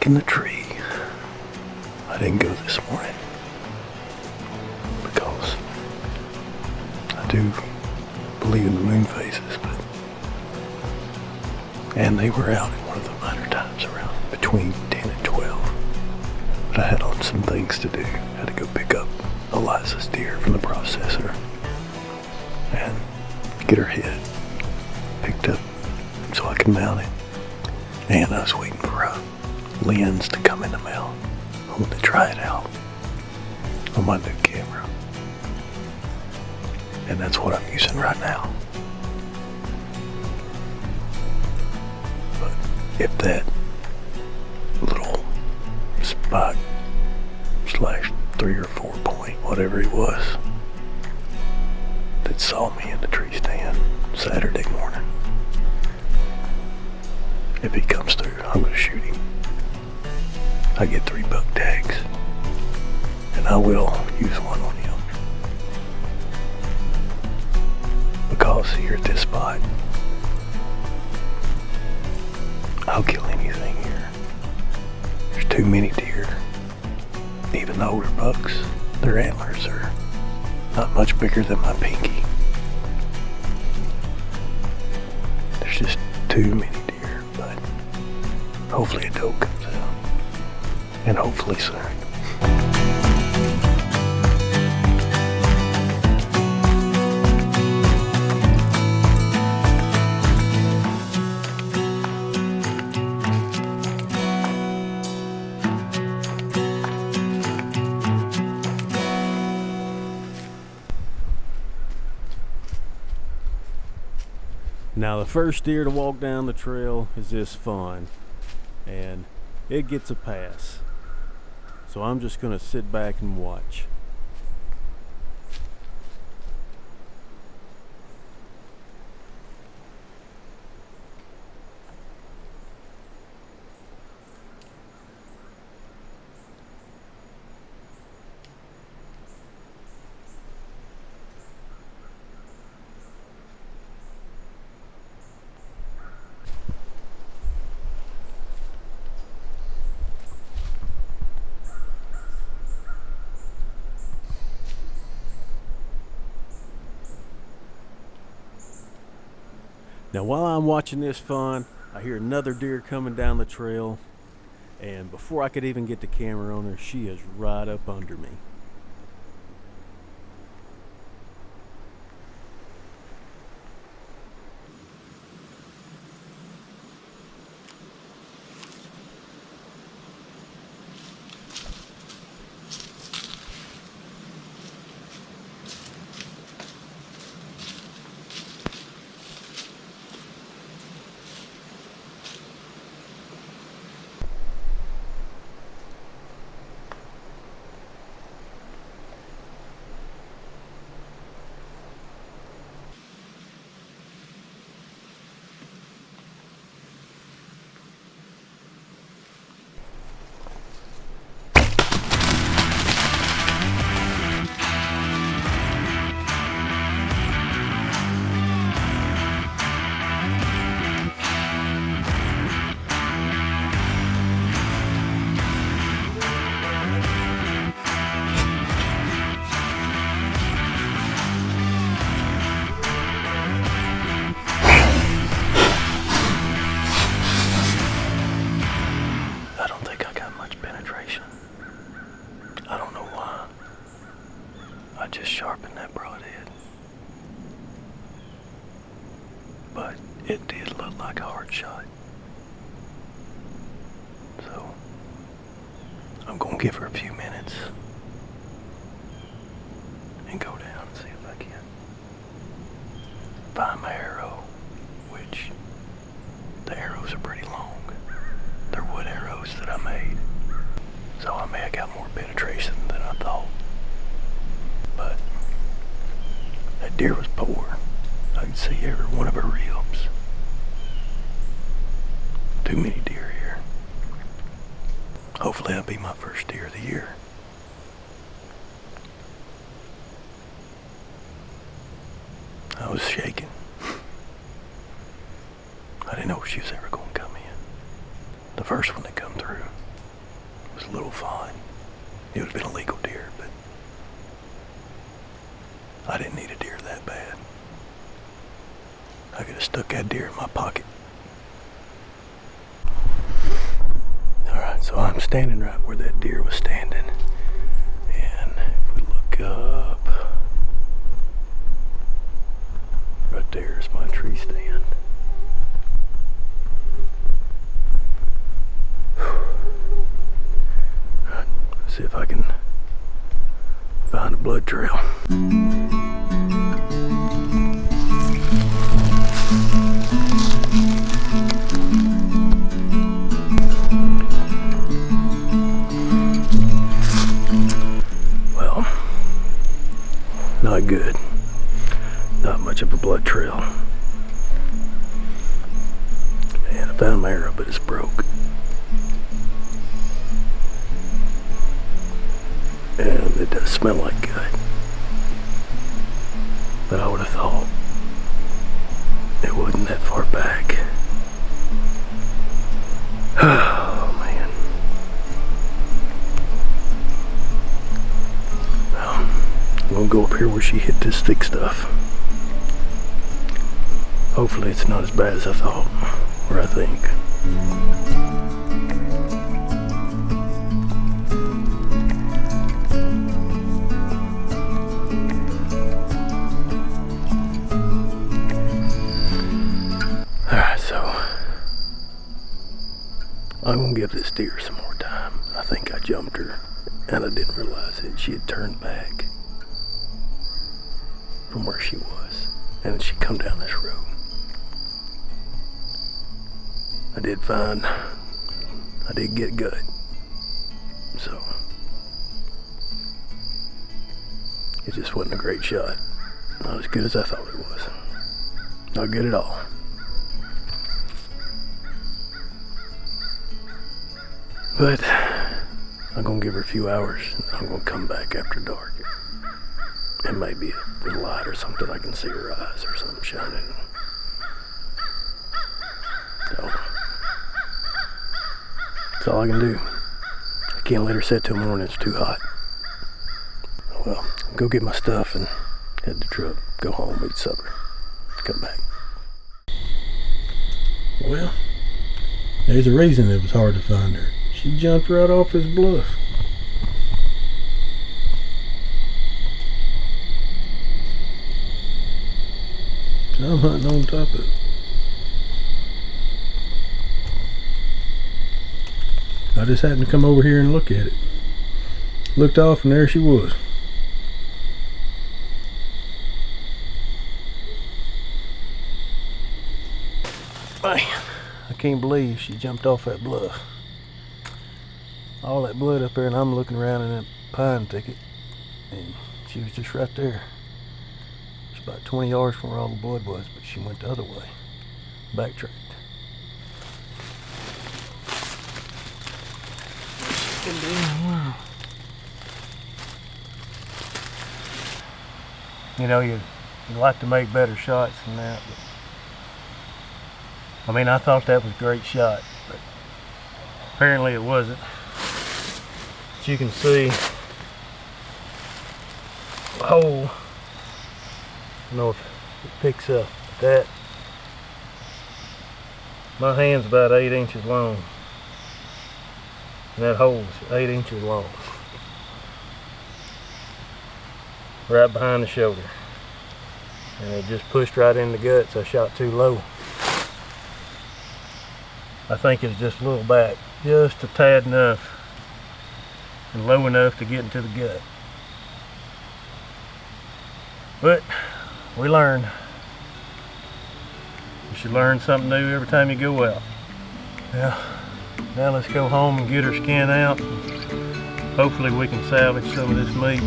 back in the tree. I didn't go this morning because I do believe in the moon phases, and they were out at one of the minor times around between 10 and 12. But I had on some things to do. I had to go pick up Eliza's deer from the processor and get her head picked up so I can mount it. And I was waiting for a lens to come in the mail. I wanted to try it out on my new camera. And that's what I'm using right now. But if that little spot slash 3 or 4 point, whatever it was, that saw me in the tree stand Saturday morning, if he comes through, I'm going to shoot him. I get 3 buck tags, and I will use one on him. Because here at this spot, I'll kill anything here. There's too many deer. Even the older bucks, their antlers are not much bigger than my pinky. There's just too many deer, but hopefully a doe comes out. And hopefully soon. Now the first deer to walk down the trail is this fawn, and it gets a pass. So I'm just gonna sit back and watch. Now while I'm watching this fawn, I hear another deer coming down the trail, and before I could even get the camera on her, she is right up under me. I just sharpened that broadhead. But it did look like a hard shot. So I'm gonna give her a few minutes and go down and see if I can find my arrow, which the arrows are pretty long. They're wood arrows that I made. So I may have got more penetration than I thought. But that deer was poor. I could see every one of her ribs. Too many deer here. Hopefully that'll be my first deer of the year. I was shaking. I didn't know if she was ever going to come in. The first one that come through, was a little fun. It would have been a legal deer, but I didn't need a deer that bad. I could have stuck that deer in my pocket. Alright, so I'm standing right where that deer was standing. And if we look up, right there is my tree stand. Alright, let's see if I can find a blood trail. Well, not good. Not much of a blood trail. And I found my arrow, but it's broke. And it does smell like gut. But I would have thought it wasn't that far back. Oh man. Well, I'm gonna go up here where she hit this thick stuff. Hopefully it's not as bad as I thought, or I think. Alright, so I'm gonna give this deer some more time. I think I jumped her and I didn't realize it. She had turned back from where she was, and she come down this road. I did get gut, so it just wasn't a great shot. Not as good as I thought it was. Not good at all. But I'm gonna give her a few hours and I'm gonna come back after dark. And maybe with a light or something I can see her eyes or something shining. So that's all I can do. I can't let her sit till morning, it's too hot. Oh well, I'll go get my stuff and head to the truck, go home, eat supper, come back. Well, there's a reason it was hard to find her. She jumped right off his bluff. I'm hunting on top of it. I just happened to come over here and look at it. Looked off and there she was. Man, I can't believe she jumped off that bluff. All that blood up there and I'm looking around in that pine thicket and she was just right there. She's about 20 yards from where all the blood was, but she went the other way. Backtracked. You know, you'd like to make better shots than that, but I mean, I thought that was a great shot, but apparently it wasn't. As you can see, the hole, I don't know if it picks up that. My hand's about 8 inches long. And that hole's 8 inches long. Right behind the shoulder. And it just pushed right in the guts. I shot too low. I think it's just a little back. Just a tad enough. And low enough to get into the gut. But we learn. You should learn something new every time you go out. Now let's go home and get her skin out. Hopefully we can salvage some of this meat.